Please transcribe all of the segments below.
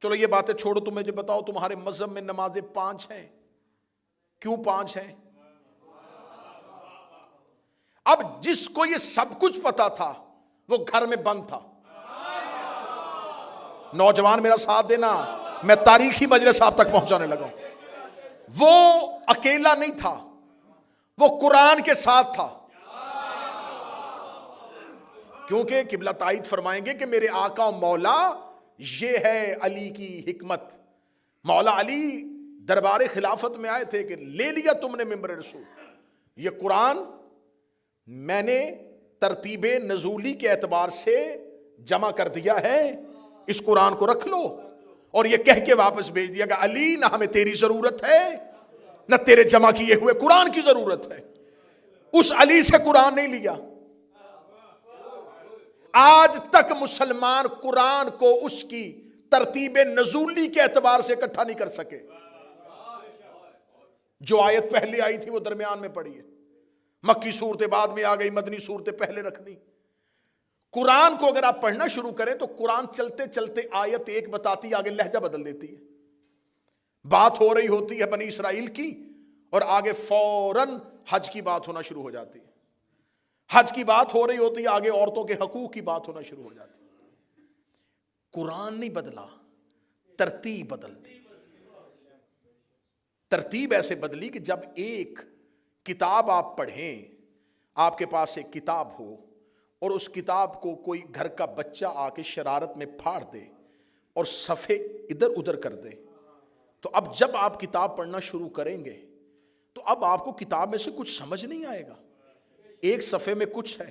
چلو یہ باتیں چھوڑو، تم مجھے بتاؤ تمہارے مذہب میں نمازیں 5 ہیں، کیوں 5 ہیں؟ اب جس کو یہ سب کچھ پتا تھا وہ گھر میں بند تھا. نوجوان میرا ساتھ دینا، میں تاریخی مجلس آپ تک پہنچانے لگا ہوں. وہ اکیلا نہیں تھا، وہ قرآن کے ساتھ تھا. کیونکہ قبلہ تائید فرمائیں گے کہ میرے آقا و مولا یہ ہے علی کی حکمت. مولا علی دربار خلافت میں آئے تھے کہ لے لیا تم نے ممبر رسول، یہ قرآن میں نے ترتیب نزولی کے اعتبار سے جمع کر دیا ہے، اس قرآن کو رکھ لو. اور یہ کہہ کے واپس بھیج دیا کہ علی نہ ہمیں تیری ضرورت ہے نہ تیرے جمع کیے ہوئے قرآن کی ضرورت ہے. اس علی سے قرآن نہیں لیا. آج تک مسلمان قرآن کو اس کی ترتیب نزولی کے اعتبار سے اکٹھا نہیں کر سکے. جو آیت پہلے آئی تھی وہ درمیان میں پڑی ہے، مکی صورتیں بعد میں آ گئی، مدنی صورتیں پہلے رکھ دی. قرآن کو اگر آپ پڑھنا شروع کریں تو قرآن چلتے چلتے آیت ایک بتاتی آگے لہجہ بدل دیتی ہے. بات ہو رہی ہوتی ہے بنی اسرائیل کی اور آگے فوراً حج کی بات ہونا شروع ہو جاتی ہے. حج کی بات ہو رہی ہوتی ہے آگے عورتوں کے حقوق کی بات ہونا شروع ہو جاتی ہے. قرآن نہیں بدلا، ترتیب بدل دی. ترتیب ایسے بدلی کہ جب ایک کتاب آپ پڑھیں، آپ کے پاس ایک کتاب ہو اور اس کتاب کو کوئی گھر کا بچہ آ کے شرارت میں پھاڑ دے اور صفحے ادھر ادھر کر دے، تو اب جب آپ کتاب پڑھنا شروع کریں گے تو اب آپ کو کتاب میں سے کچھ سمجھ نہیں آئے گا. ایک صفحے میں کچھ ہے،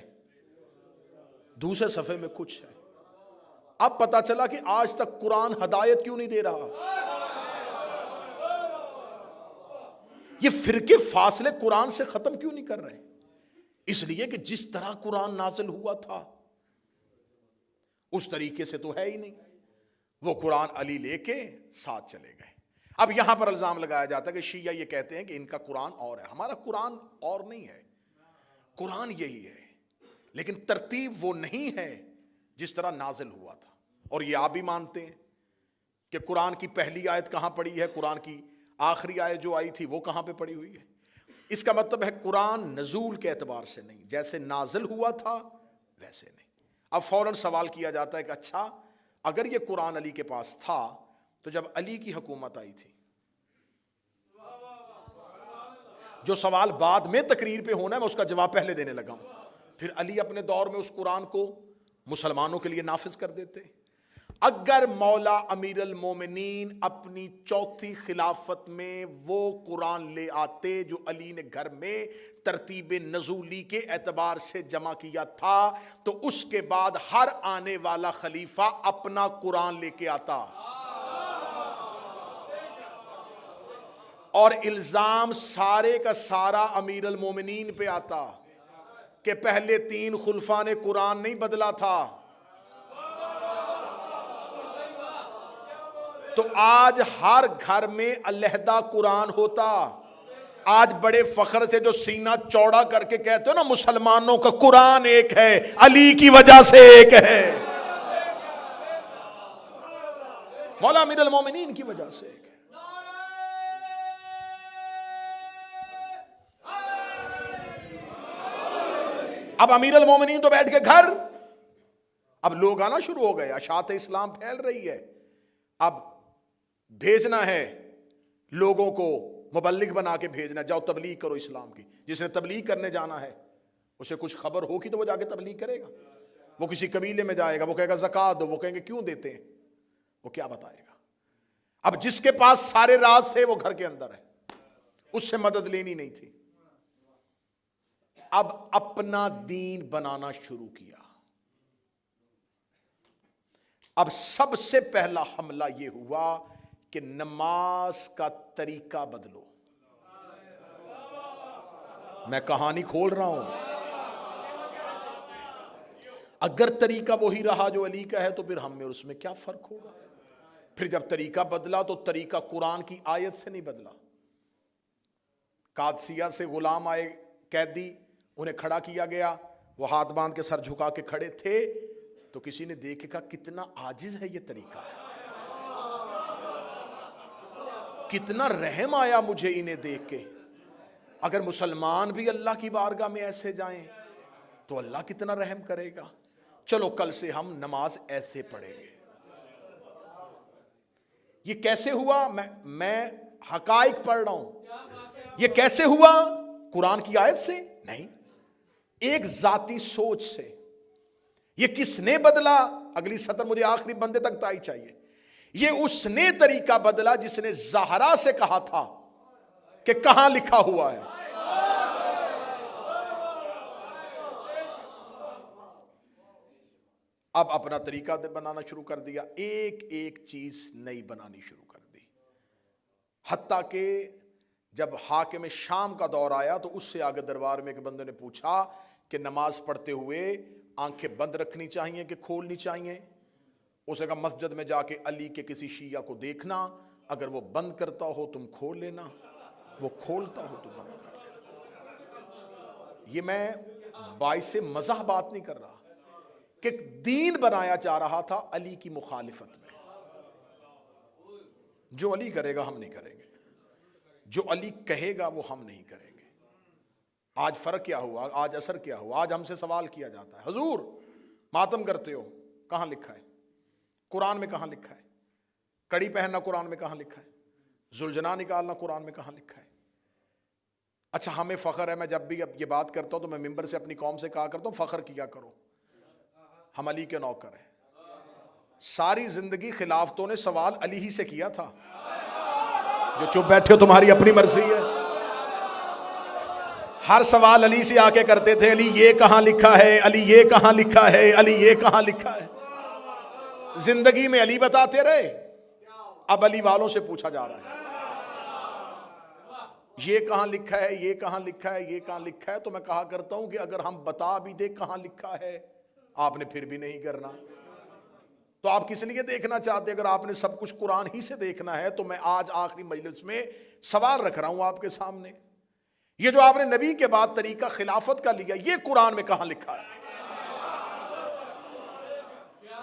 دوسرے صفحے میں کچھ ہے. اب پتا چلا کہ آج تک قرآن ہدایت کیوں نہیں دے رہا. یہ فرقے فاصلے قرآن سے ختم کیوں نہیں کر رہے؟ اس لیے کہ جس طرح قرآن نازل ہوا تھا اس طریقے سے تو ہے ہی نہیں. وہ قرآن علی لے کے ساتھ چلے گئے. اب یہاں پر الزام لگایا جاتا ہے کہ شیعہ یہ کہتے ہیں کہ ان کا قرآن اور ہے. ہمارا قرآن اور نہیں ہے، قرآن یہی ہے، لیکن ترتیب وہ نہیں ہے جس طرح نازل ہوا تھا. اور یہ آپ بھی مانتے ہیں کہ قرآن کی پہلی آیت کہاں پڑی ہے، قرآن کی آخری آیت جو آئی تھی وہ کہاں پہ پڑی ہوئی ہے. اس کا مطلب ہے قرآن نزول کے اعتبار سے نہیں، جیسے نازل ہوا تھا ویسے نہیں. اب فوراً سوال کیا جاتا ہے کہ اچھا اگر یہ قرآن علی کے پاس تھا تو جب علی کی حکومت آئی تھی، جو سوال بعد میں تقریر پہ ہونا ہے میں اس کا جواب پہلے دینے لگا ہوں. پھر علی اپنے دور میں اس قرآن کو مسلمانوں کے لیے نافذ کر دیتے. اگر مولا امیر المومنین اپنی چوتھی خلافت میں وہ قرآن لے آتے جو علی نے گھر میں ترتیب نزولی کے اعتبار سے جمع کیا تھا تو اس کے بعد ہر آنے والا خلیفہ اپنا قرآن لے کے آتا. اور الزام سارے کا سارا امیر المومنین پہ آتا کہ پہلے 3 خلفاء نے قرآن نہیں بدلا تھا. تو آج ہر گھر میں علیحدہ قرآن ہوتا. آج بڑے فخر سے جو سینہ چوڑا کر کے کہتے ہو نا مسلمانوں کا قرآن ایک ہے، علی کی وجہ سے ایک ہے، مولا امیر المومنین کی وجہ سے ایک ہے. اب امیر المومنین تو بیٹھ کے گھر، اب لوگ آنا شروع ہو گئے، اشاعت اسلام پھیل رہی ہے. اب بھیجنا ہے لوگوں کو، مبلغ بنا کے بھیجنا، جاؤ تبلیغ کرو اسلام کی. جس نے تبلیغ کرنے جانا ہے اسے کچھ خبر ہوگی تو وہ جا کے تبلیغ کرے گا. وہ کسی قبیلے میں جائے گا، وہ کہے گا زکوٰۃ دو، وہ کہیں گے کیوں دیتے ہیں، وہ کیا بتائے گا. اب جس کے پاس سارے راز تھے وہ گھر کے اندر ہے، اس سے مدد لینی نہیں تھی. اب اپنا دین بنانا شروع کیا. اب سب سے پہلا حملہ یہ ہوا کہ نماز کا طریقہ بدلو. میں کہانی کھول رہا ہوں. اگر طریقہ وہی رہا جو علی کا ہے تو پھر ہم میں اور اس میں کیا فرق ہوگا. پھر جب طریقہ بدلا تو طریقہ قرآن کی آیت سے نہیں بدلا. قادسیہ سے غلام آئے قیدی، انہیں کھڑا کیا گیا، وہ ہاتھ باندھ کے سر جھکا کے کھڑے تھے تو کسی نے دیکھ کے کہا کتنا عاجز ہے یہ طریقہ. کتنا رحم آیا مجھے انہیں دیکھ کے. اگر مسلمان بھی اللہ کی بارگاہ میں ایسے جائیں تو اللہ کتنا رحم کرے گا. چلو کل سے ہم نماز ایسے پڑھیں گے. یہ کیسے ہوا؟ میں حقائق پڑھ رہا ہوں. یہ کیسے ہوا؟ قرآن کی آیت سے نہیں, ایک ذاتی سوچ سے. یہ کس نے بدلا؟ اگلی سطر مجھے آخری بندے تک تائی چاہیے. یہ اس نے طریقہ بدلا جس نے زہرا سے کہا تھا کہ کہاں لکھا ہوا ہے. اب اپنا طریقہ بنانا شروع کر دیا, ایک ایک چیز نئی بنانی شروع کر دی. حتیٰ کہ جب حاکم شام کا دور آیا تو اس سے آگے دربار میں ایک بندے نے پوچھا کہ نماز پڑھتے ہوئے آنکھیں بند رکھنی چاہیے کہ کھولنی چاہیے؟ اسے کہا مسجد میں جا کے علی کے کسی شیعہ کو دیکھنا, اگر وہ بند کرتا ہو تم کھول لینا, وہ کھولتا ہو تو بند کر لینا. یہ میں باعث مزاح بات نہیں کر رہا کہ دین بنایا جا رہا تھا علی کی مخالفت میں. جو علی کرے گا ہم نہیں کریں گے, جو علی کہے گا وہ ہم نہیں کریں گے. آج فرق کیا ہوا, آج اثر کیا ہوا؟ آج ہم سے سوال کیا جاتا ہے, حضور ماتم کرتے ہو, کہاں لکھا ہے؟ قرآن میں کہاں لکھا ہے؟ کڑی پہننا قرآن میں کہاں لکھا ہے؟ زلجنا نکالنا قرآن میں کہاں لکھا ہے؟ اچھا ہمیں فخر ہے, میں جب بھی اب یہ بات کرتا ہوں تو میں ممبر سے اپنی قوم سے کہا کرتا ہوں فخر کیا کرو, ہم علی کے نوکر ہیں. ساری زندگی خلافتوں نے سوال علی ہی سے کیا تھا. جو چپ بیٹھے ہو تمہاری اپنی مرضی ہے. ہر سوال علی سے آ کے کرتے تھے, علی یہ کہاں لکھا ہے, علی یہ کہاں لکھا ہے, علی یہ کہاں لکھا ہے. زندگی میں علی بتاتے رہے, اب علی والوں سے پوچھا جا رہا ہے یہ کہاں لکھا ہے, یہ کہاں لکھا ہے, یہ کہاں لکھا ہے. تو میں کہا کرتا ہوں کہ اگر ہم بتا بھی دیں کہاں لکھا ہے, آپ نے پھر بھی نہیں کرنا, تو آپ کس لیے دیکھنا چاہتے؟ اگر آپ نے سب کچھ قرآن ہی سے دیکھنا ہے تو میں آج آخری مجلس میں سوال رکھ رہا ہوں آپ کے سامنے, یہ جو آپ نے نبی کے بعد طریقہ خلافت کا لیا, یہ قرآن میں کہاں لکھا ہے؟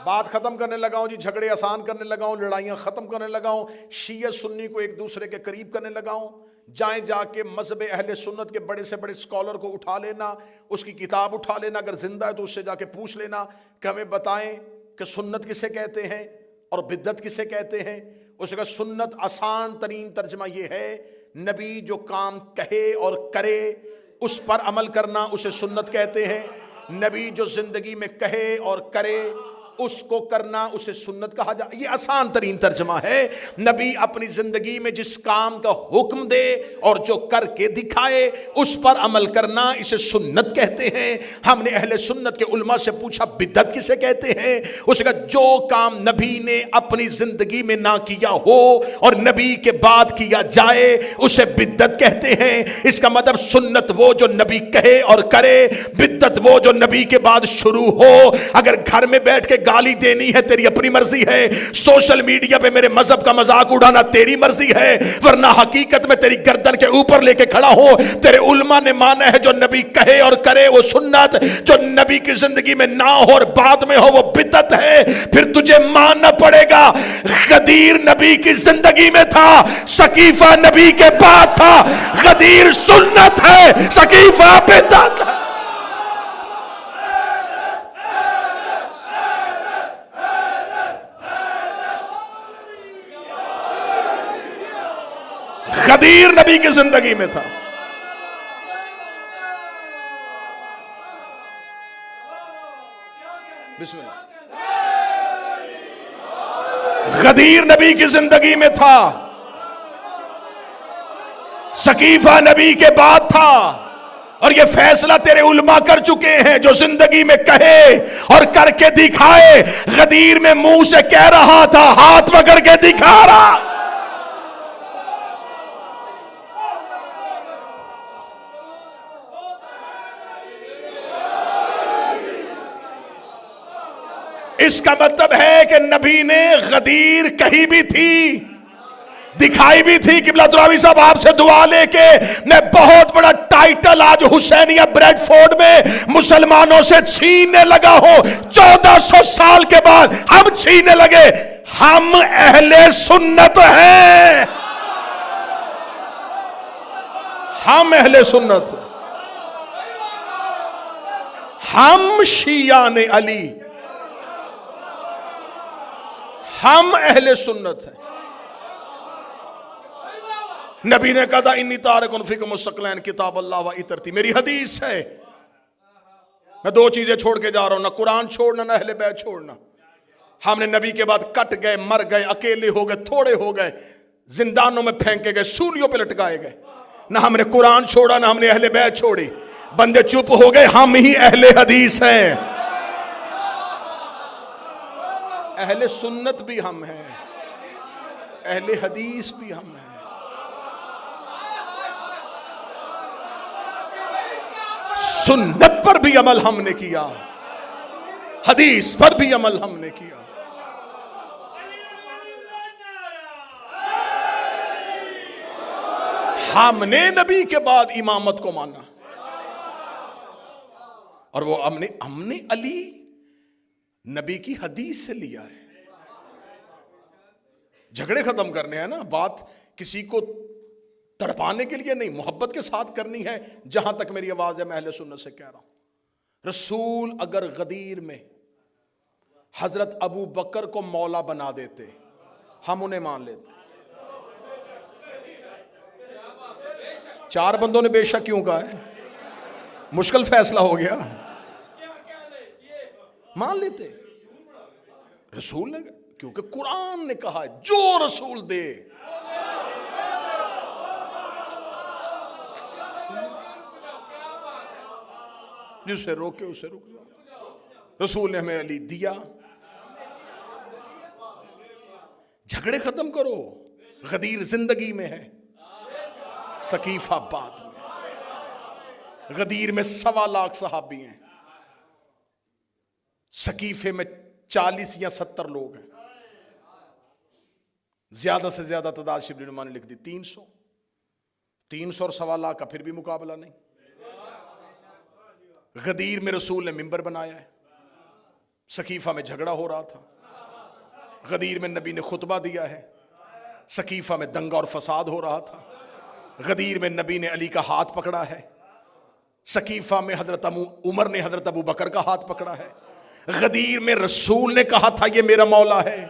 بات ختم کرنے لگا ہوں جی, جھگڑے آسان کرنے لگا ہوں, لڑائیاں ختم کرنے لگا ہوں, شیعہ سنی کو ایک دوسرے کے قریب کرنے لگا ہوں. جائیں جا کے مذہب اہل سنت کے بڑے سے بڑے اسکالر کو اٹھا لینا, اس کی کتاب اٹھا لینا, اگر زندہ ہے تو اس سے جا کے پوچھ لینا کہ ہمیں بتائیں کہ سنت کسے کہتے ہیں اور بدعت کسے کہتے ہیں. اس کا سنت آسان ترین ترجمہ یہ ہے, نبی جو کام کہے اور کرے اس پر عمل کرنا, اسے سنت کہتے ہیں. نبی جو زندگی میں کہے اور کرے اس کو کرنا, اسے سنت کہا جائے. یہ آسان ترین ترجمہ ہے. نبی اپنی زندگی میں جس کام کا حکم دے اور جو کر کے دکھائے اس پر عمل کرنا, اسے سنت کہتے ہیں. ہم نے اہل سنت کے علماء سے پوچھا بدعت کسے کہتے ہیں؟ اس کا جو کام نبی نے اپنی زندگی میں نہ کیا ہو اور نبی کے بعد کیا جائے اسے بدعت کہتے ہیں. اس کا مطلب سنت وہ جو نبی کہے اور کرے, بدعت وہ جو نبی کے بعد شروع ہو. اگر گھر میں بیٹھ کے گالی دینی ہے تیری اپنی مرضی ہے, سوشل میڈیا پہ میرے مذہب کا مذاق اڑانا تیری مرضی ہے, ورنہ حقیقت میں تیری گردن کے اوپر لے کے کھڑا ہو. تیرے علماء نے مانا ہے جو نبی کہے اور کرے وہ سنت, جو نبی کی زندگی میں نہ ہو اور بعد میں ہو وہ بدعت ہے. پھر تجھے ماننا پڑے گا غدیر نبی کی زندگی میں تھا, سقیفہ نبی کے بعد تھا. غدیر سنت ہے, سقیفہ بدعت ہے. غدیر نبی کی زندگی میں تھا. بسم اللہ. غدیر نبی کی زندگی میں تھا, سقیفہ نبی کے بعد تھا. اور یہ فیصلہ تیرے علماء کر چکے ہیں, جو زندگی میں کہے اور کر کے دکھائے. غدیر میں منہ سے کہہ رہا تھا, ہاتھ پکڑ کے دکھا رہا. اس کا مطلب ہے کہ نبی نے غدیر کہی بھی تھی, دکھائی بھی تھی. قبلہ دراوی صاحب آپ سے دعا لے کے میں بہت بڑا ٹائٹل آج حسینیہ بریڈ فورڈ میں مسلمانوں سے چھیننے لگا ہوں. 1400 سال کے بعد ہم چھیننے لگے. ہم اہل سنت ہیں. ہم اہل سنت، ہم شیعان علی، ہم اہل سنت ہیں۔ نبی نے کہا تھا انی تارکن فیکم الثقلین کتاب اللہ و اطرتی، میری حدیث ہے، میں دو چیزیں چھوڑ کے جا رہا ہوں، نہ قرآن چھوڑنا نہ اہل بیت چھوڑنا۔ ہم نے نبی کے بعد کٹ گئے، مر گئے، اکیلے ہو گئے، تھوڑے ہو گئے، زندانوں میں پھینکے گئے، سولیوں پہ لٹکائے گئے، نہ ہم نے قرآن چھوڑا نہ ہم نے اہل بیت چھوڑی، بندے چپ ہو گئے، ہم ہی اہل حدیث ہیں۔ اہل سنت بھی ہم ہیں، اہل حدیث بھی ہم ہیں۔ سنت پر بھی عمل ہم نے کیا، حدیث پر بھی عمل ہم نے کیا۔ ہم نے نبی کے بعد امامت کو مانا، اور وہ ہم نے علی نبی کی حدیث سے لیا ہے۔ جھگڑے ختم کرنے ہیں نا، بات کسی کو تڑپانے کے لیے نہیں، محبت کے ساتھ کرنی ہے۔ جہاں تک میری آواز ہے میں اہل سنت سے کہہ رہا ہوں، رسول اگر غدیر میں حضرت ابو بکر کو مولا بنا دیتے ہم انہیں مان لیتے۔ چار بندوں نے بے شک کیوں کہا ہے؟ مشکل فیصلہ ہو گیا، مان لیتے۔ رسول نے، کیونکہ قرآن نے کہا ہے جو رسول دے۔ جسے روکے اسے رک جاؤ، رسول نے ہمیں علی دیا۔ جھگڑے ختم کرو، غدیر زندگی میں ہے، ثقیف آباد میں، غدیر میں 1.25 لاکھ صحابی ہیں، ثقیفے میں 40 یا 70 لوگ ہیں، زیادہ سے زیادہ تعداد شبلی نما نے لکھ دی 300 اور 1.25 لاکھ کا پھر بھی مقابلہ نہیں۔ غدیر میں رسول نے ممبر بنایا ہے، ثقیفہ میں جھگڑا ہو رہا تھا، غدیر میں نبی نے خطبہ دیا ہے، ثقیفہ میں دنگا اور فساد ہو رہا تھا، غدیر میں نبی نے علی کا ہاتھ پکڑا ہے، ثقیفہ میں حضرت عمر نے حضرت ابو بکر کا ہاتھ پکڑا ہے، غدیر میں رسول نے کہا تھا یہ میرا مولا ہے،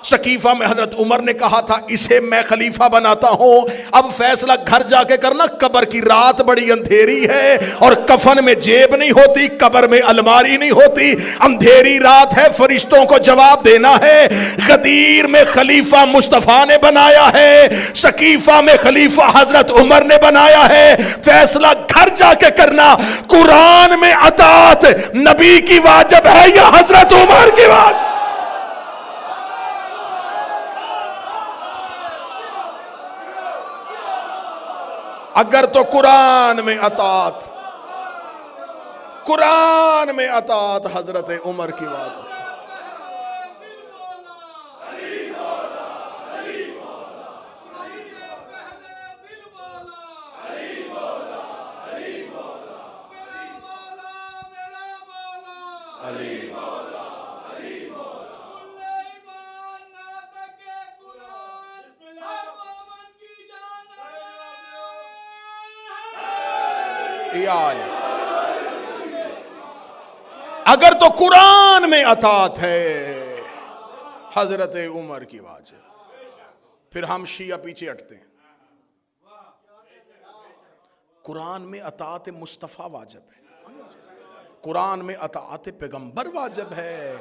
ثقیفہ میں حضرت عمر نے کہا تھا اسے میں خلیفہ بناتا ہوں۔ اب فیصلہ گھر جا کے کرنا، قبر کی رات بڑی اندھیری ہے اور کفن میں جیب نہیں ہوتی، قبر میں الماری نہیں ہوتی، اندھیری رات ہے، فرشتوں کو جواب دینا ہے۔ غدیر میں خلیفہ مصطفیٰ نے بنایا ہے، ثقیفہ میں خلیفہ حضرت عمر نے بنایا ہے۔ فیصلہ گھر جا کے کرنا، قرآن میں اطاعت نبی کی واجب ہے یا حضرت عمر کی واجب؟ اگر تو قرآن میں اطاعت حضرت عمر کی بات ہے۔ اگر تو قرآن میں اطاعت ہے حضرت عمر کی واجب، پھر ہم شیعہ پیچھے ہٹتے ہیں۔ قرآن میں اطاعت مصطفیٰ واجب ہے، قرآن میں اطاعت پیغمبر واجب ہے،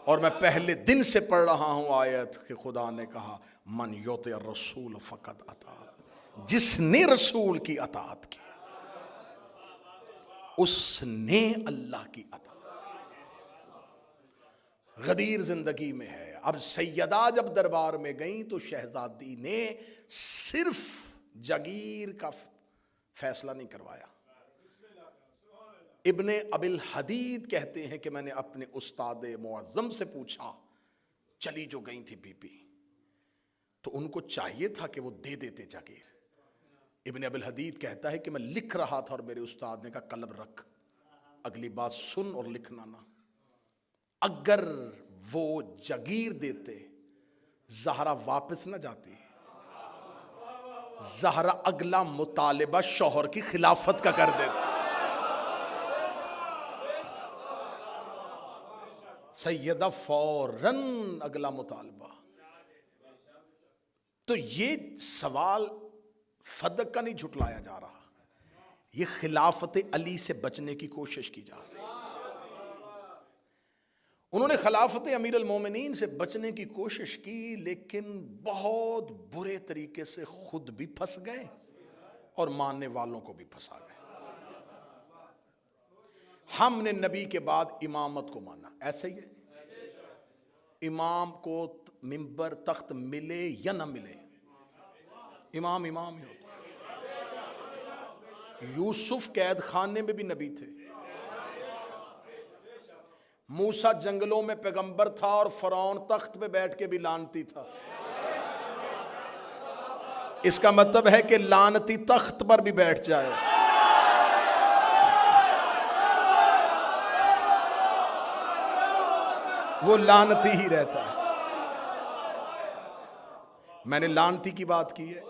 اور میں پہلے دن سے پڑھ رہا ہوں آیت کہ خدا نے کہا من یطع الرسول فقط اطاع، جس نے رسول کی اطاعت کی اس نے اللہ کی اطاعت۔ غدیر زندگی میں ہے۔ اب سیدہ جب دربار میں گئیں تو شہزادی نے صرف جگیر کا فیصلہ نہیں کروایا۔ ابن ابی الحدید کہتے ہیں کہ میں نے اپنے استاد معظم سے پوچھا، چلی جو گئی تھی بی بی، تو ان کو چاہیے تھا کہ وہ دے دیتے جاگیر۔ ابن ابی الحدید کہتا ہے کہ میں لکھ رہا تھا اور میرے استاد نے کہا قلم رکھ، اگلی بات سن اور لکھنا نہ۔ اگر وہ جگیر دیتے زہرا واپس نہ جاتی، زہرا اگلا مطالبہ شوہر کی خلافت کا کر دیتی، سیدہ فوراً اگلا مطالبہ. تو یہ سوال فدق کا نہیں جھٹلایا جا رہا، یہ خلافت علی سے بچنے کی کوشش کی جا رہی. انہوں نے خلافت امیر المومنین سے بچنے کی کوشش کی، لیکن بہت برے طریقے سے خود بھی پھنس گئے اور ماننے والوں کو بھی پھنسا گئے. ہم نے نبی کے بعد امامت کو مانا، ایسا ہی ہے. امام کو منبر تخت ملے یا نہ ملے، امام امام ہی ہوتا. یوسف قید خانے میں بھی نبی تھے، موسیٰ جنگلوں میں پیغمبر تھا، اور فرعون تخت پہ بیٹھ کے بھی لعنتی تھا. اس کا مطلب ہے کہ لعنتی تخت پر بھی بیٹھ جائے وہ لعنتی ہی رہتا ہے. میں نے لعنتی کی بات کی ہے،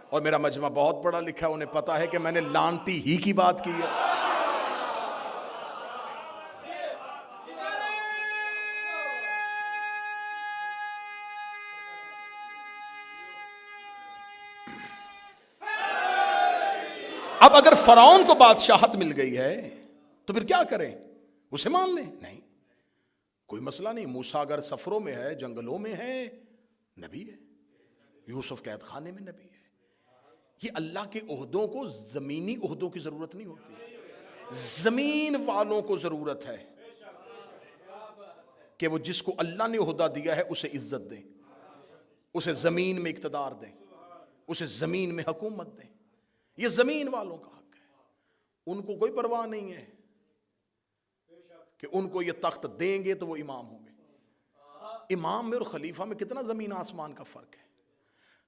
اور میرا مجمع بہت پڑھا لکھا ہے، انہیں پتا ہے کہ میں نے لعنتی ہی کی بات کی ہے. اب اگر فرعون کو بادشاہت مل گئی ہے تو پھر کیا کریں؟ اسے مان لیں؟ نہیں، کوئی مسئلہ نہیں. موسیٰ اگر سفروں میں ہے، جنگلوں میں ہے، نبی ہے. یوسف قید خانے میں نبی ہے. یہ اللہ کے عہدوں کو زمینی عہدوں کی ضرورت نہیں ہوتی، زمین والوں کو ضرورت ہے کہ وہ جس کو اللہ نے عہدہ دیا ہے اسے عزت دیں، اسے زمین میں اقتدار دیں، اسے زمین میں حکومت دیں. یہ زمین والوں کا حق ہے. ان کو کوئی پرواہ نہیں ہے کہ ان کو یہ تخت دیں گے تو وہ امام ہوں گے. امام میں اور خلیفہ میں کتنا زمین آسمان کا فرق ہے.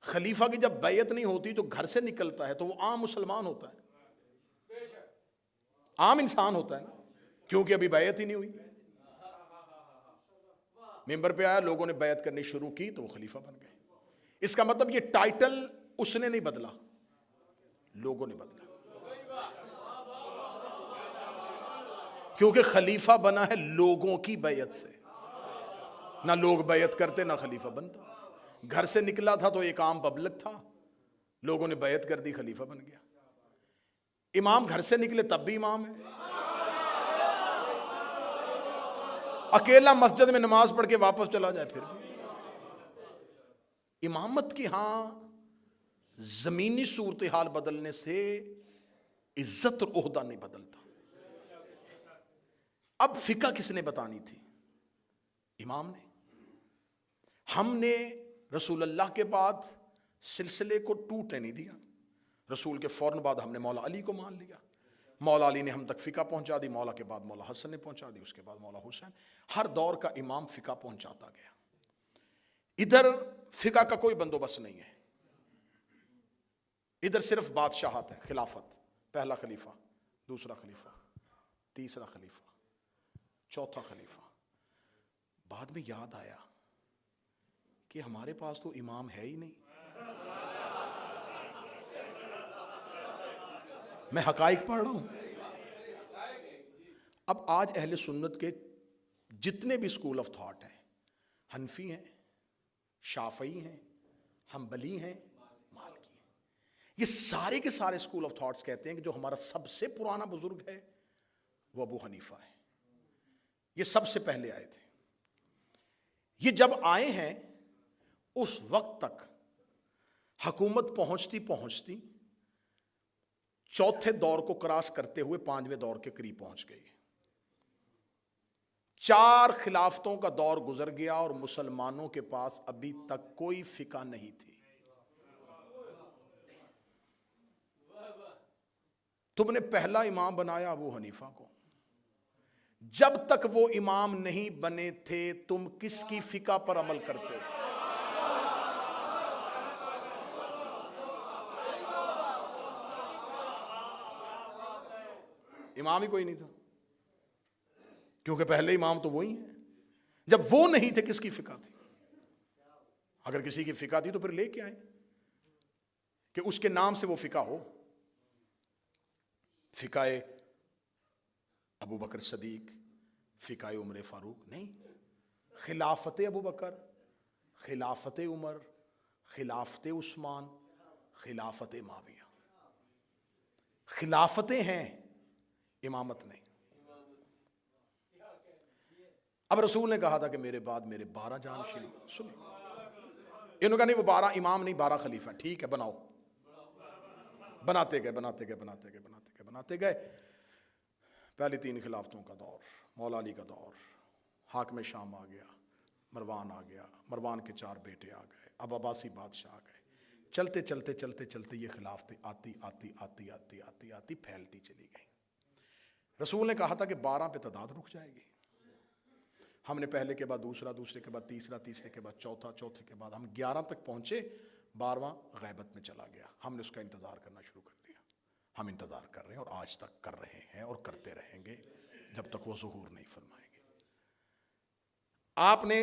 خلیفہ کی جب بیعت نہیں ہوتی تو گھر سے نکلتا ہے تو وہ عام مسلمان ہوتا ہے، عام انسان ہوتا ہے نا، کیونکہ ابھی بیعت ہی نہیں ہوئی. ممبر پہ آیا، لوگوں نے بیعت کرنی شروع کی تو وہ خلیفہ بن گئے. اس کا مطلب یہ ٹائٹل اس نے نہیں بدلا، لوگوں نے بدلا، کیونکہ خلیفہ بنا ہے لوگوں کی بیعت سے. نہ لوگ بیعت کرتے نہ خلیفہ بنتا. گھر سے نکلا تھا تو ایک عام پبلک تھا، لوگوں نے بیعت کر دی، خلیفہ بن گیا. امام گھر سے نکلے تب بھی امام ہے، اکیلا مسجد میں نماز پڑھ کے واپس چلا جائے پھر بھی امامت کی. ہاں، زمینی صورتحال بدلنے سے عزت اور عہدہ نہیں بدلتا. اب فقہ کس نے بتانی تھی؟ امام نے. ہم نے رسول اللہ کے بعد سلسلے کو ٹوٹنے نہیں دیا. رسول کے فوراً بعد ہم نے مولا علی کو مان لیا. مولا علی نے ہم تک فقہ پہنچا دی، مولا کے بعد مولا حسن نے پہنچا دی، اس کے بعد مولا حسین. ہر دور کا امام فقہ پہنچاتا گیا. ادھر فقہ کا کوئی بندوبست نہیں ہے، ادھر صرف بادشاہت ہے، خلافت، پہلا خلیفہ، دوسرا خلیفہ، تیسرا خلیفہ، چوتھا خلیفہ. بعد میں یاد آیا کہ ہمارے پاس تو امام ہے ہی نہیں. میں حقائق پڑھ رہا ہوں. اب آج اہل سنت کے جتنے بھی اسکول آف تھاٹ ہیں، حنفی ہیں، شافعی ہیں، حنبلی ہیں، مالکی ہیں، یہ سارے کے سارے اسکول آف تھاٹس کہتے ہیں کہ جو ہمارا سب سے پرانا بزرگ ہے وہ ابو حنیفہ ہے. یہ سب سے پہلے آئے تھے. یہ جب آئے ہیں اس وقت تک حکومت پہنچتی پہنچتی چوتھے دور کو کراس کرتے ہوئے پانچویں دور کے قریب پہنچ گئی. 4 خلافتوں کا دور گزر گیا اور مسلمانوں کے پاس ابھی تک کوئی فقہ نہیں تھی. تم نے پہلا امام بنایا ابو حنیفہ کو. جب تک وہ امام نہیں بنے تھے تم کس کی فقہ پر عمل کرتے تھے؟ امام ہی کوئی نہیں تھا، کیونکہ پہلے امام تو وہی ہیں. جب وہ نہیں تھے کس کی فقہ تھی؟ اگر کسی کی فقہ تھی تو پھر لے کے آئیں. کہ اس کے نام سے وہ فقہ ہو، فقہ ابو بکر صدیق، فقہ عمر فاروق، نہیں، خلافت ابو بکر، خلافت عمر، خلافت عثمان، خلافت معاویہ، خلافتیں ہیں، امامت نہیں۔ اب رسول نے کہا تھا کہ میرے بعد میرے 12 جانشین، سنیں انہوں نے کہا نہیں وہ 12 امام نہیں 12 خلیفہ، ٹھیک ہے بناؤ، بناتے گئے۔ پہلی 3 خلافتوں کا دور، مولا علی کا دور، حاکم شام آ گیا، مروان آ گیا، مروان کے 4 بیٹے آ گئے، اب عباسی بادشاہ آ گئے، چلتے یہ خلافتیں آتی پھیلتی چلی گئی۔ رسول نے کہا تھا کہ 12 پہ تعداد رک جائے گی، ہم نے پہلے کے بعد دوسرا، دوسرے کے بعد تیسرا، تیسرے کے بعد چوتھا، چوتھے کے بعد ہم 11 تک پہنچے، 12واں غیبت میں چلا گیا، ہم نے اس کا انتظار کرنا شروع کر دیا۔ ہم انتظار کر رہے ہیں اور آج تک کر رہے ہیں اور کرتے رہیں گے جب تک وہ ظہور نہیں فرمائیں گے۔ آپ نے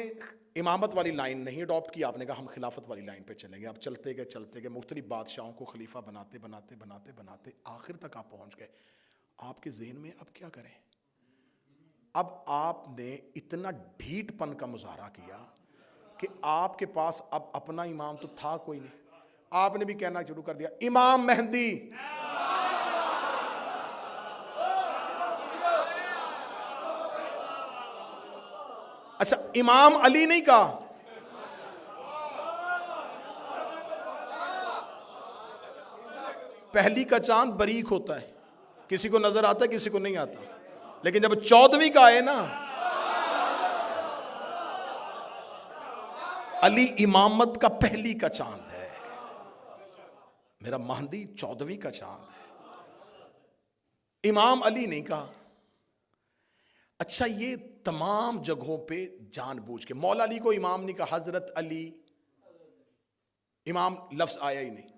امامت والی لائن نہیں اڈاپٹ کی، آپ نے کہا ہم خلافت والی لائن پہ چلیں گے۔ اب چلتے گئے مختلف بادشاہوں کو خلیفہ بناتے آخر تک آپ پہنچ گئے۔ آپ کے ذہن میں اب کیا کریں؟ اب آپ نے اتنا ڈھیٹ پن کا مظاہرہ کیا کہ آپ کے پاس اب اپنا امام تو تھا کوئی نہیں، آپ نے بھی کہنا شروع کر دیا امام مہدی۔ اچھا امام علی نہیں کہا؟ پہلی کا چاند باریک ہوتا ہے، کسی کو نظر آتا ہے کسی کو نہیں آتا، لیکن جب 14ویں کا آئے نا، علی امامت کا پہلی کا چاند ہے، میرا مہدی 14ویں کا چاند ہے، امام علی نہیں کہا۔ اچھا یہ تمام جگہوں پہ جان بوجھ کے مولا علی کو امام نہیں کہا، حضرت علی امام لفظ آیا ہی نہیں۔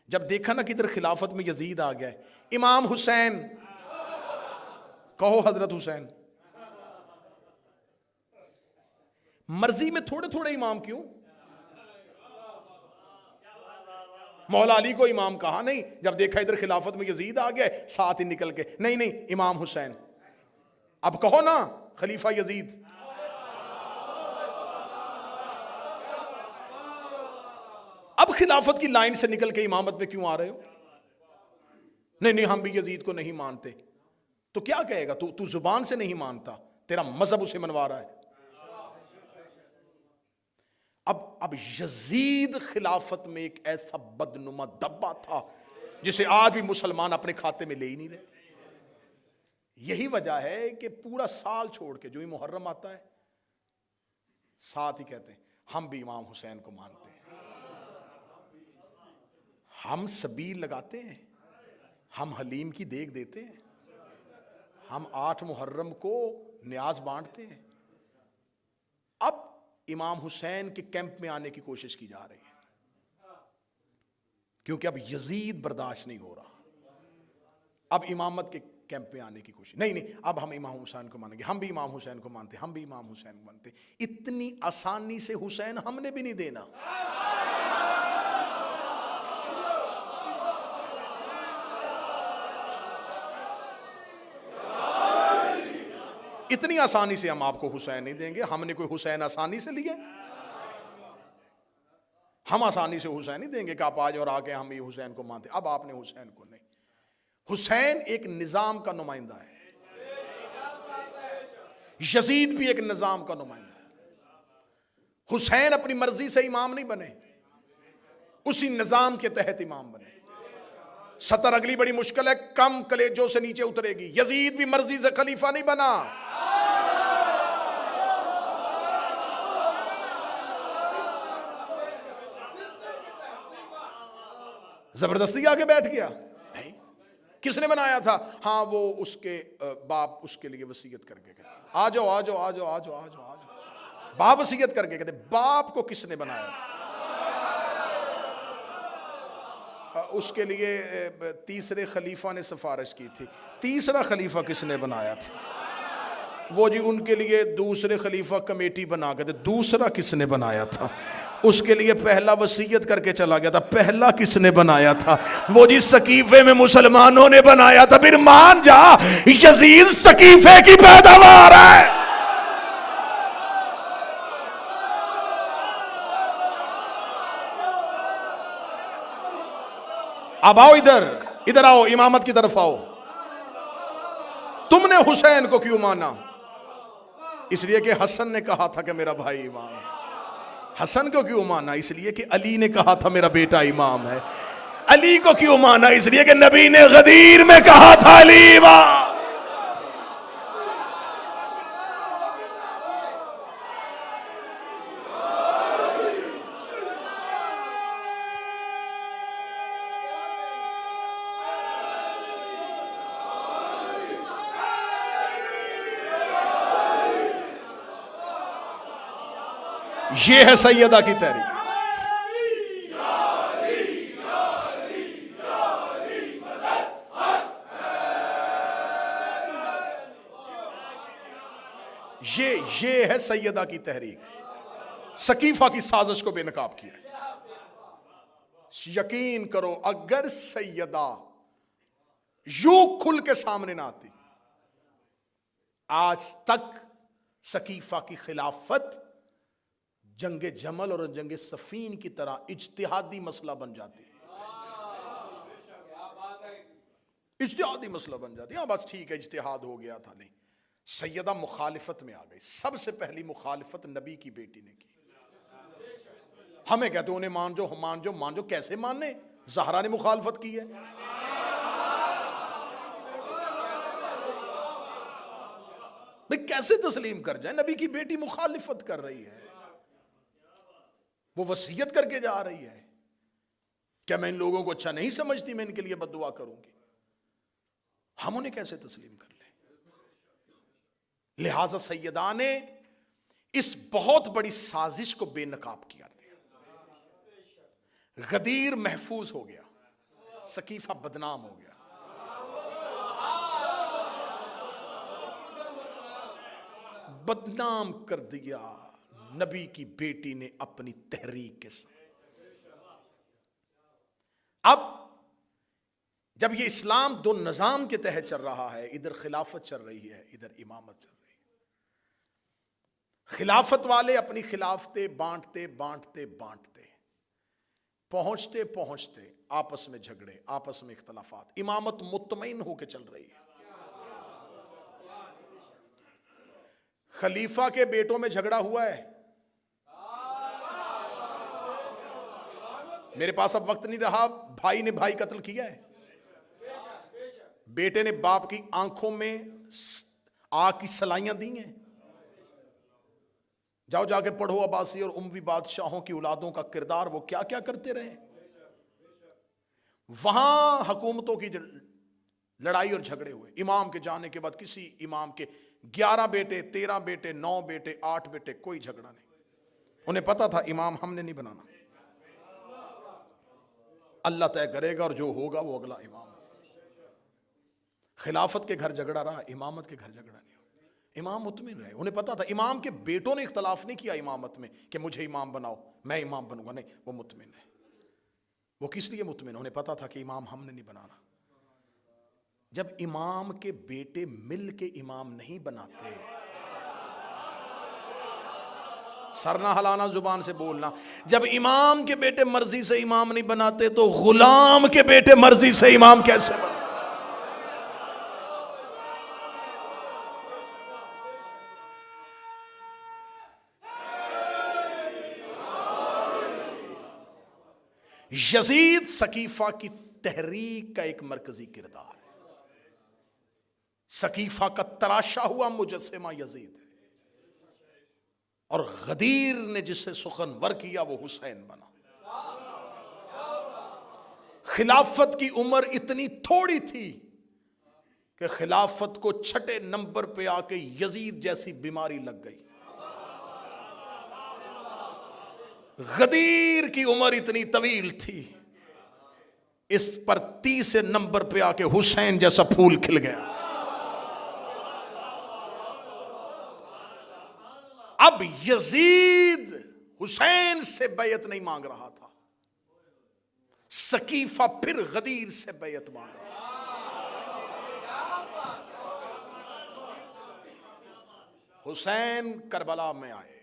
جب دیکھا نا کہ ادھر خلافت میں یزید آ گیا ہے، امام حسین کہو، حضرت حسین۔ مرضی میں تھوڑے تھوڑے امام کیوں؟ مولا علی کو امام کہا نہیں، جب دیکھا ادھر خلافت میں یزید آ گیا ہے ساتھ ہی نکل کے نہیں امام حسین۔ اب کہو نا خلیفہ یزید۔ اب خلافت کی لائن سے نکل کے امامت میں کیوں آ رہے ہو؟ نہیں ہم بھی یزید کو نہیں مانتے، تو کیا کہے گا؟ تو زبان سے نہیں مانتا، تیرا مذہب اسے منوا رہا ہے۔ اب یزید خلافت میں ایک ایسا بدنما دبا تھا جسے آج بھی مسلمان اپنے کھاتے میں لے ہی نہیں رہے۔ یہی وجہ ہے کہ پورا سال چھوڑ کے جو ہی محرم آتا ہے ساتھ ہی کہتے ہیں ہم بھی امام حسین کو مانتے ہیں، ہم سبیل لگاتے ہیں، ہم حلیم کی دیگ دیتے ہیں، ہم 8 محرم کو نیاز بانٹتے ہیں۔ اب امام حسین کے کیمپ میں آنے کی کوشش کی جا رہی ہے، کیونکہ اب یزید برداشت نہیں ہو رہا، اب امامت کے کیمپ میں آنے کی کوشش نہیں اب ہم امام حسین کو مانیں گے، ہم بھی امام حسین کو مانتے، ہم بھی امام حسین کو مانتے۔ اتنی آسانی سے حسین ہم نے بھی نہیں دینا۔ اتنی آسانی سے ہم آپ کو حسین نہیں دیں گے۔ ہم نے کوئی حسین آسانی سے لیا؟ ہم آسانی سے حسین نہیں دیں گے کہ آپ آج اور آگے ہم یہ حسین کو مانتے۔ اب آپ نے حسین کو نہیں۔ حسین ایک نظام کا نمائندہ ہے، یزید بھی ایک نظام کا نمائندہ ہے۔ حسین اپنی مرضی سے امام نہیں بنے، اسی نظام کے تحت امام بنے۔ سطر اگلی بڑی مشکل ہے، کم کلیجوں سے نیچے اترے گی۔ یزید بھی مرضی سے خلیفہ نہیں بنا، زبردستی آگے بیٹھ گیا؟ نہیں۔ کس نے بنایا تھا؟ ہاں وہ اس کے باپ اس کے لیے وصیت کر کے کہتے آ جاؤ آ جاؤ آ جاؤ آ جاؤ آ جاؤ آ جاؤ، باپ وصیت کر کے کہتے باپ کو کس نے بنایا تھا؟ اس کے لیے تیسرے خلیفہ نے سفارش کی تھی، تیسرا خلیفہ کس نے بنایا تھا؟ وہ جی ان کے لیے دوسرے خلیفہ کمیٹی بنا کے تھے، دوسرا کس نے بنایا تھا؟ اس کے لیے پہلا وصیت کر کے چلا گیا تھا. پہلا کس نے بنایا تھا؟ وہ جس سقیفے میں مسلمانوں نے بنایا تھا. پھر مان جا یزید سقیفے کی پیداوار ہے. اب آؤ ادھر آؤ، امامت کی طرف آؤ. تم نے حسین کو کیوں مانا؟ اس لیے کہ حسن نے کہا تھا کہ میرا بھائی امام ہے. حسن کو کیوں مانا؟ اس لیے کہ علی نے کہا تھا میرا بیٹا امام ہے. علی کو کیوں مانا؟ اس لیے کہ نبی نے غدیر میں کہا تھا علی امام. یہ ہے سیدہ کی تحریک. یہ ہے سیدہ کی تحریک. سقیفہ کی سازش کو بے نقاب کیا. یقین کرو اگر سیدہ یوں کھل کے سامنے نہ آتی، آج تک سقیفہ کی خلافت جنگ جمل اور جنگ صفین کی طرح اجتہادی مسئلہ بن جاتی. اجتہادی مسئلہ بن جاتی. ہاں بس ٹھیک ہے اجتہاد ہو گیا تھا. نہیں، سیدہ مخالفت میں آ گئی. سب سے پہلی مخالفت نبی کی بیٹی نے کی. ہمیں کہتے انہیں مان جو، مان جو، مان جو. کیسے ماننے؟ زہرا نے مخالفت کی ہے. بھئی کیسے تسلیم کر جائے؟ نبی کی بیٹی مخالفت کر رہی ہے، وہ وصیت کر کے جا رہی ہے. کیا میں ان لوگوں کو اچھا نہیں سمجھتی؟ میں ان کے لیے بد دعا کروں گی. ہم انہیں کیسے تسلیم کر لیں؟ لہذا سیدہ نے اس بہت بڑی سازش کو بے نقاب کیا. غدیر محفوظ ہو گیا، سقیفہ بدنام ہو گیا. بدنام کر دیا نبی کی بیٹی نے اپنی تحریک کے ساتھ. اب جب یہ اسلام دو نظام کے تحت چل رہا ہے، ادھر خلافت چل رہی ہے، ادھر امامت چل رہی ہے. خلافت والے اپنی خلافتیں بانٹتے بانٹتے بانٹتے پہنچتے پہنچتے آپس میں جھگڑے، آپس میں اختلافات. امامت مطمئن ہو کے چل رہی ہے. خلیفہ کے بیٹوں میں جھگڑا ہوا ہے. میرے پاس اب وقت نہیں رہا. بھائی نے بھائی قتل کیا ہے. بیٹے نے باپ کی آنکھوں میں آگ کی سلائیاں دی ہیں. جاؤ جا کے پڑھو عباسی اور اموی بادشاہوں کی اولادوں کا کردار، وہ کیا کیا کرتے رہے. وہاں حکومتوں کی لڑائی اور جھگڑے ہوئے. امام کے جانے کے بعد کسی امام کے 11 بیٹے، 13 بیٹے، 9 بیٹے، 8 بیٹے، کوئی جھگڑا نہیں. انہیں پتا تھا امام ہم نے نہیں بنانا، اللہ طے کرے گا اور جو ہوگا وہ اگلا امام. خلافت کے گھر جھگڑا رہا، امامت کے گھر جھگڑا نہیں. امام مطمئن رہے. انہیں پتا تھا امام کے بیٹوں نے اختلاف نہیں کیا امامت میں کہ مجھے امام بناؤ میں امام بنوں گا. نہیں، وہ مطمئن ہے. وہ کس لیے مطمئن؟ انہیں پتا تھا کہ امام ہم نے نہیں بنانا. جب امام کے بیٹے مل کے امام نہیں بناتے، سر نہ ہلانا، زبان سے بولنا. جب امام کے بیٹے مرضی سے امام نہیں بناتے تو غلام کے بیٹے مرضی سے امام کیسے بناتے؟ یزید سقیفہ کی تحریک کا ایک مرکزی کردار ہے. سقیفہ کا تراشا ہوا مجسمہ یزید ہے، اور غدیر نے جسے سخنور کیا وہ حسین بنا. خلافت کی عمر اتنی تھوڑی تھی کہ خلافت کو 6 نمبر پہ آ کے یزید جیسی بیماری لگ گئی. غدیر کی عمر اتنی طویل تھی، اس پر 30 نمبر پہ آ کے حسین جیسا پھول کھل گیا. اب یزید حسین سے بیعت نہیں مانگ رہا تھا، سقیفہ پھر غدیر سے بیعت مانگ رہا تھا۔ حسین کربلا میں آئے،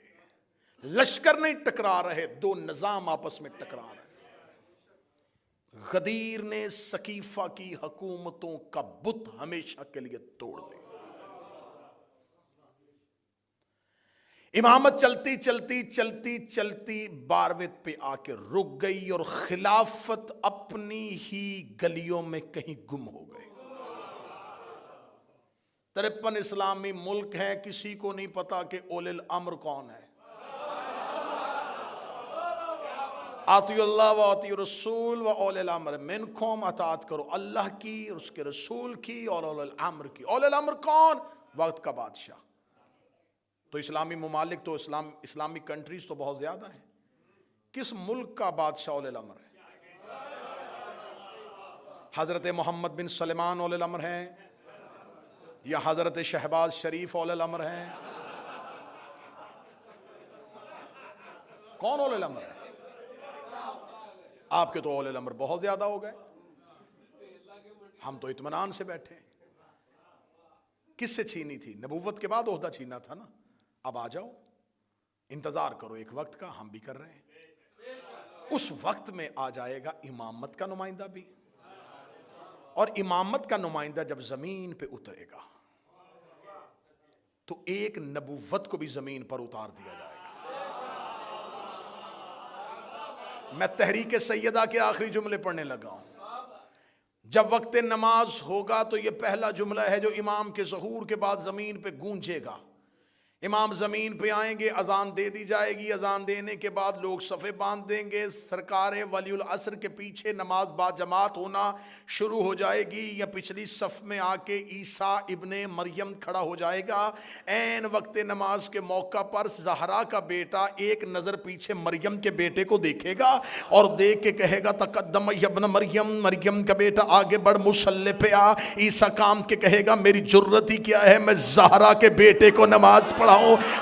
لشکر نہیں ٹکرا رہے، دو نظام آپس میں ٹکرا رہے۔ غدیر نے سقیفہ کی حکومتوں کا بت ہمیشہ کے لیے توڑ دیا۔ امامت چلتی چلتی چلتی چلتی باروت پہ آ کے رک گئی، اور خلافت اپنی ہی گلیوں میں کہیں گم ہو گئی۔ 53 اسلامی ملک ہیں، کسی کو نہیں پتا کہ اولی الامر کون ہے۔ اطیعوا اللہ و اطیعوا الرسول و اولی الامر منکم، اطاعت کرو اللہ کی اور اس کے رسول کی اور اولی الامر کی۔ اولی الامر کون؟ وقت کا بادشاہ۔ تو اسلامی ممالک تو اسلامی کنٹریز تو بہت زیادہ ہیں، کس ملک کا بادشاہ اولی الامر ہے؟ حضرت محمد بن سلمان اولی الامر ہیں، یا حضرت شہباز شریف اولی الامر ہیں؟ کون اولی الامر ہے؟ آپ کے تو اولی الامر بہت زیادہ ہو گئے، ہم تو اطمینان سے بیٹھے۔ کس سے چھینی تھی؟ نبوت کے بعد عہدہ چھینا تھا نا، اب آ جاؤ، انتظار کرو ایک وقت کا، ہم بھی کر رہے ہیں۔ اس وقت میں آ جائے گا امامت کا نمائندہ بھی، اور امامت کا نمائندہ جب زمین پہ اترے گا تو ایک نبوت کو بھی زمین پر اتار دیا جائے گا۔ میں تحریک سیدہ کے آخری جملے پڑھنے لگا ہوں۔ جب وقت نماز ہوگا تو یہ پہلا جملہ ہے جو امام کے ظہور کے بعد زمین پہ گونجے گا۔ امام زمین پہ آئیں گے، اذان دے دی جائے گی، اذان دینے کے بعد لوگ صفیں باندھ دیں گے، سرکار ولی العصر کے پیچھے نماز با جماعت ہونا شروع ہو جائے گی، یا پچھلی صف میں آ کے عیسیٰ ابن مریم کھڑا ہو جائے گا۔ عین وقت نماز کے موقع پر زہرا کا بیٹا ایک نظر پیچھے مریم کے بیٹے کو دیکھے گا اور دیکھ کے کہے گا تقدم ابن مریم، مریم کا بیٹا آگے بڑھ، مصلی پہ آ۔ عیسیٰ کام کے کہے گا میری جرت ہی کیا ہے، میں زہرا کے بیٹے کو نماز پڑھاؤں،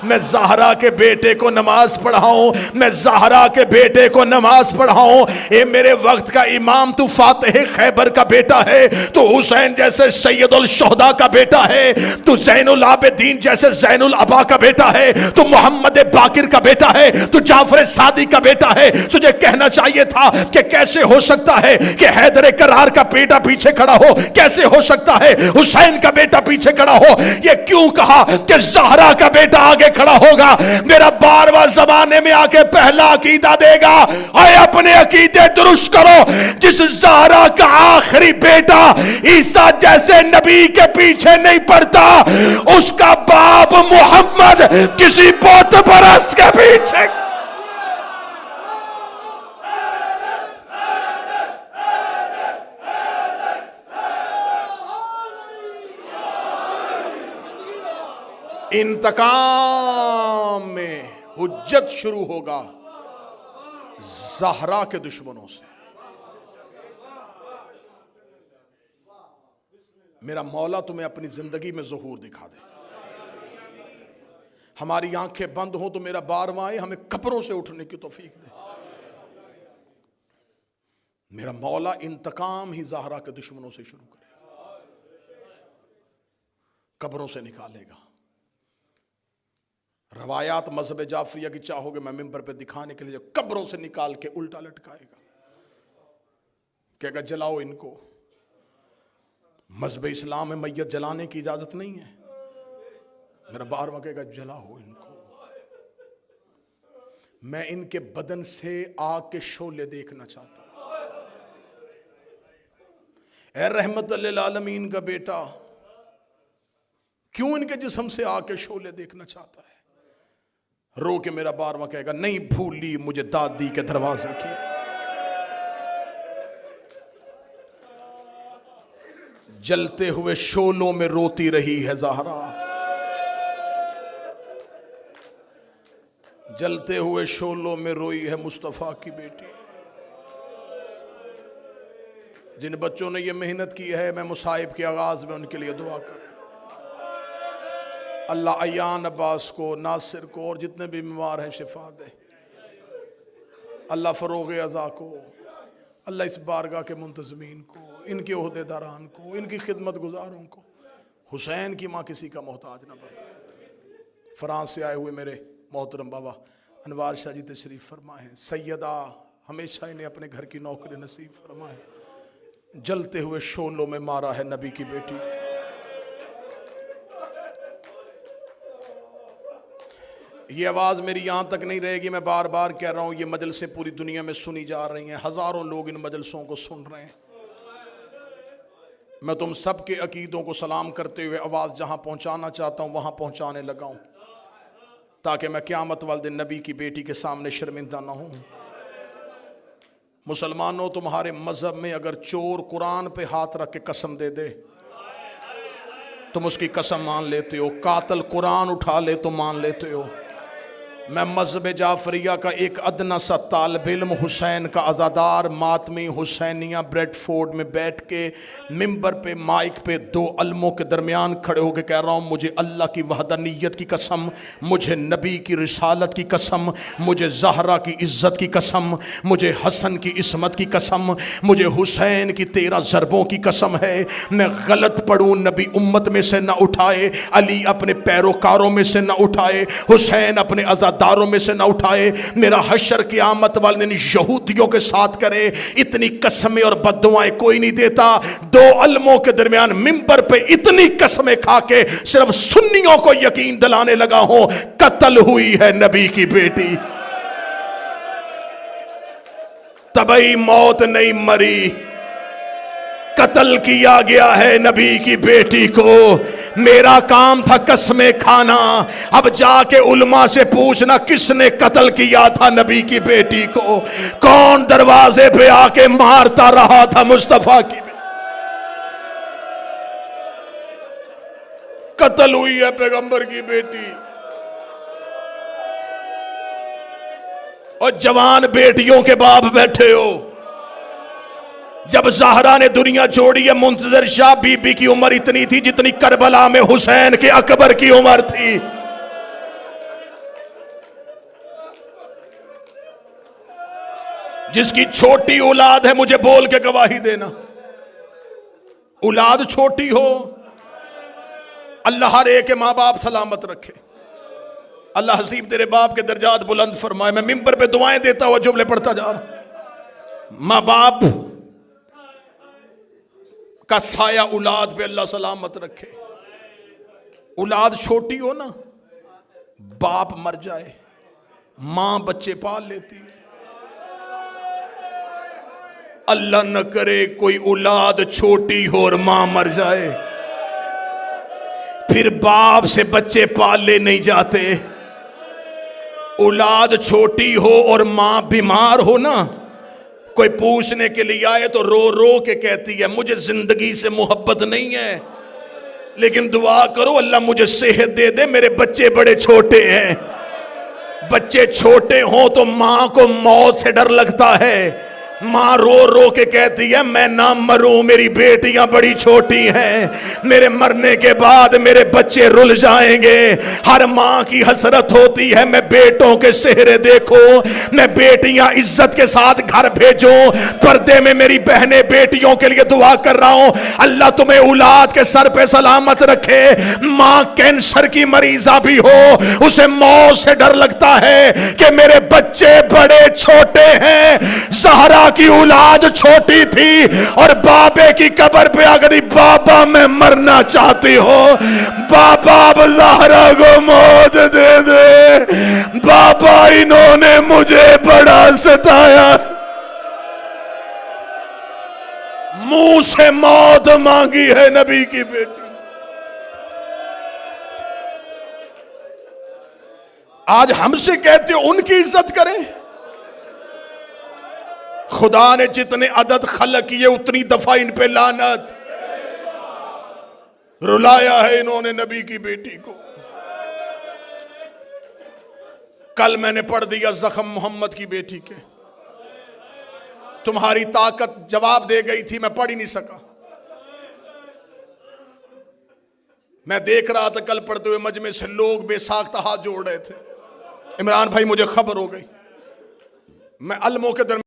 میں زہرا کے بیٹے کو نماز پڑھاؤں، میں زہرا کے بیٹے کو نماز پڑھاؤں۔ اے میرے وقت کا امام، تو فاتح خیبر کا بیٹا ہے، تو حسین جیسے سید الشہداء کا بیٹا ہے، تو زین العابدین جیسے زین العبا کا بیٹا ہے، تو محمد باقر کا بیٹا ہے، تو جعفر صادق کا بیٹا ہے۔ تجھے کہنا چاہیے تھا کہ کیسے ہو سکتا ہے کہ حیدر کرار کا بیٹا پیچھے کھڑا ہو، کیسے ہو سکتا ہے حسین کا بیٹا پیچھے کھڑا ہو۔ یہ کیوں کہا کہ زہرا کا بیٹا آگے کھڑا ہوگا؟ میرا 12واں زمانے میں آگے پہلا عقیدہ دے گا، اے اپنے عقیدے درست کرو۔ جس زہرا کا آخری بیٹا عیسیٰ جیسے نبی کے پیچھے نہیں پڑتا، اس کا باپ محمد کسی بت پرست کے پیچھے۔ انتقام میں حجت شروع ہوگا زہرا کے دشمنوں سے۔ میرا مولا تمہیں اپنی زندگی میں ظہور دکھا دے۔ ہماری آنکھیں بند ہوں تو میرا 12واں آئے، ہمیں قبروں سے اٹھنے کی توفیق دے۔ میرا مولا انتقام ہی زہرا کے دشمنوں سے شروع کرے، قبروں سے نکالے گا۔ روایات مذہب جعفریہ کی چاہو گے میں ممبر پہ دکھانے کے لیے، قبروں سے نکال کے الٹا لٹکائے گا، کہے گا جلاؤ ان کو۔ مذہب اسلام میں میت جلانے کی اجازت نہیں ہے، میرا 12واں کہے گا جلاؤ ان کو۔ میں ان کے بدن سے آگ کے شعلے دیکھنا چاہتا ہوں۔ اے رحمت للعالمین کا بیٹا، کیوں ان کے جسم سے آگ کے شعلے دیکھنا چاہتا ہے؟ رو کے میرا 12واں کہے گا نہیں بھولی مجھے دادی کے دروازے کی۔ جلتے ہوئے شعلوں میں روتی رہی ہے زہرا، جلتے ہوئے شعلوں میں روئی ہے مصطفیٰ کی بیٹی۔ جن بچوں نے یہ محنت کی ہے، میں مصائب کے آغاز میں ان کے لیے دعا کر، اللہ ایان عباس کو، ناصر کو اور جتنے بھی بیمار ہیں شفا دے۔ اللہ فروغ عزا کو، اللہ اس بارگاہ کے منتظمین کو، ان کے عہدے داران کو، ان کی خدمت گزاروں کو، حسین کی ماں کسی کا محتاج نہ بنے۔ فرانس سے آئے ہوئے میرے محترم بابا انوار شاہ جی تشریف فرما ہے، سیدہ ہمیشہ انہیں اپنے گھر کی نوکری نصیب فرمائے، جلتے ہوئے شعلوں میں مارا ہے نبی کی بیٹی۔ یہ آواز میری یہاں تک نہیں رہے گی، میں بار بار کہہ رہا ہوں، یہ مجلسیں پوری دنیا میں سنی جا رہی ہیں، ہزاروں لوگ ان مجلسوں کو سن رہے ہیں۔ میں تم سب کے عقیدوں کو سلام کرتے ہوئے آواز جہاں پہنچانا چاہتا ہوں وہاں پہنچانے لگا ہوں، تاکہ میں قیامت والے دن نبی کی بیٹی کے سامنے شرمندہ نہ ہوں۔ مسلمانوں، تمہارے مذہب میں اگر چور قرآن پہ ہاتھ رکھ کے قسم دے دے تم اس کی قسم مان لیتے ہو، قاتل قرآن اٹھا لے تو مان لیتے ہو۔ میں مذہب جعفریہ کا ایک ادنا سا طالب علم، حسین کا عزادار، ماتمی حسینیہ بریڈ فورڈ میں بیٹھ کے ممبر پہ مائک پہ دو علموں کے درمیان کھڑے ہو کے کہہ رہا ہوں، مجھے اللہ کی وحدانیت کی قسم، مجھے نبی کی رسالت کی قسم، مجھے زہرا کی عزت کی قسم، مجھے حسن کی عصمت کی قسم، مجھے حسین کی 13 ضربوں کی قسم ہے، میں غلط پڑھوں نبی امت میں سے نہ اٹھائے، علی اپنے پیروکاروں میں سے نہ اٹھائے، حسین اپنے داروں میں سے نہ اٹھائے، میرا حشر قیامت والے دن یہودیوں کے ساتھ کرے۔ اتنی قسمیں اور بددعائیں کوئی نہیں دیتا۔ دو علموں کے درمیان ممبر پہ اتنی قسمیں کھا کے صرف سنیوں کو یقین دلانے لگا ہوں، قتل ہوئی ہے نبی کی بیٹی، طبعی موت نہیں مری، قتل کیا گیا ہے نبی کی بیٹی کو۔ میرا کام تھا قسمیں کھانا، اب جا کے علماء سے پوچھنا کس نے قتل کیا تھا نبی کی بیٹی کو، کون دروازے پہ آ کے مارتا رہا تھا مصطفیٰ کی بیٹی۔ قتل ہوئی ہے پیغمبر کی بیٹی، اور جوان بیٹیوں کے باپ بیٹھے ہو۔ جب زہرا نے دنیا چھوڑی ہے، منتظر شاہ بی بی کی عمر اتنی تھی جتنی کربلا میں حسین کے اکبر کی عمر تھی۔ جس کی چھوٹی اولاد ہے مجھے بول کے گواہی دینا، اولاد چھوٹی ہو، اللہ ہر ایک کے ماں باپ سلامت رکھے، اللہ حسیب تیرے باپ کے درجات بلند فرمائے۔ میں ممبر پہ دعائیں دیتا ہوا جملے پڑھتا جا رہا ہوں۔ ماں باپ کا سایہ اولاد پہ اللہ سلامت رکھے۔ اولاد چھوٹی ہو نا، باپ مر جائے، ماں بچے پال لیتی ہے۔ اللہ نہ کرے کوئی اولاد چھوٹی ہو اور ماں مر جائے، پھر باپ سے بچے پالے نہیں جاتے۔ اولاد چھوٹی ہو اور ماں بیمار ہو نا، کوئی پوچھنے کے لیے آئے تو رو رو کے کہتی ہے مجھے زندگی سے محبت نہیں ہے، لیکن دعا کرو اللہ مجھے صحت دے دے، میرے بچے بڑے چھوٹے ہیں۔ بچے چھوٹے ہوں تو ماں کو موت سے ڈر لگتا ہے، ماں رو رو کے کہتی ہے میں نہ مروں، میری بیٹیاں بڑی چھوٹی ہیں، میرے مرنے کے بعد میرے بچے رل جائیں گے۔ ہر ماں کی حسرت ہوتی ہے میں بیٹوں کے چہرے دیکھوں، میں بیٹیاں عزت کے ساتھ گھر بھیجوں۔ پردے میں میری بہنیں بیٹیوں کے لیے دعا کر رہا ہوں، اللہ تمہیں اولاد کے سر پہ سلامت رکھے۔ ماں کینسر کی مریضہ بھی ہو، اسے موت سے ڈر لگتا ہے کہ میرے بچے بڑے چھوٹے ہیں۔ زہرا کی اولاد چھوٹی تھی اور بابے کی قبر پہ آ گئی، بابا میں مرنا چاہتی ہوں، بابا اب زہرا کو موت دے دے، بابا انہوں نے مجھے بڑا ستایا۔ منہ سے موت مانگی ہے نبی کی بیٹی۔ آج ہم سے کہتے ہو ان کی عزت کریں۔ خدا نے جتنے عدد خلق کیے اتنی دفعہ ان پہ لعنت، رلایا ہے انہوں نے نبی کی بیٹی کو۔ کل میں نے پڑھ دیا زخم محمد کی بیٹی کے، تمہاری طاقت جواب دے گئی تھی، میں پڑھ ہی نہیں سکا۔ میں دیکھ رہا تھا کل پڑھتے ہوئے مجمع سے لوگ بے ساختہ ہاتھ جوڑ رہے تھے۔ عمران بھائی مجھے خبر ہو گئی، میں الموں کے درمیان